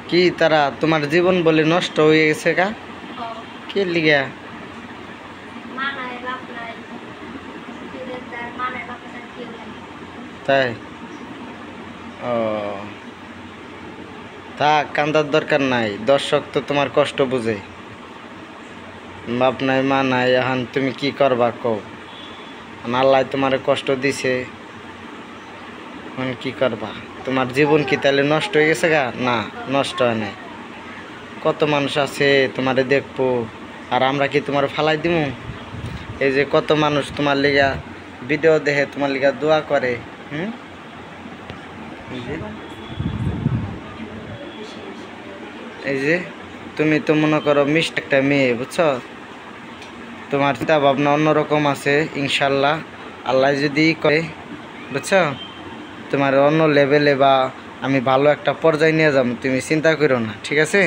কি তারা তোমার জীবন বলে নষ্ট হয়ে গেছে কা? কে লিগা? তাই? ও থাক, কান্দার দরকার নাই। দর্শক তো তোমার কষ্ট বুঝে। বাপ নাই মা নাই, এখন তুমি কি করবা কও? আল্লাহ তোমার কষ্ট দিছে, এখন কি করবা? তোমার জীবন কি তাহলে নষ্ট হয়ে গেছে গা? না, নষ্ট হয় নাই। কত মানুষ আছে তোমারে দেখবো, আর আমরা কি তোমার ফালাই দিমু? এই যে কত মানুষ তোমার লিগা ভিডিও দেখে, তোমার লিগা দোয়া করে। হুম, এই যে তুমি তো মনে করো মিষ্টি একটা মেয়ে, বুঝছো? তোমার চিন্তা ভাবনা অন্যরকম আছে। ইনশাল্লাহ আল্লাহ যদি করে, বুঝছো, তোমার অন্য লেভেলে বা আমি ভালো একটা পর্যায়ে নিয়ে যাবো, তুমি চিন্তা করো না, ঠিক আছে?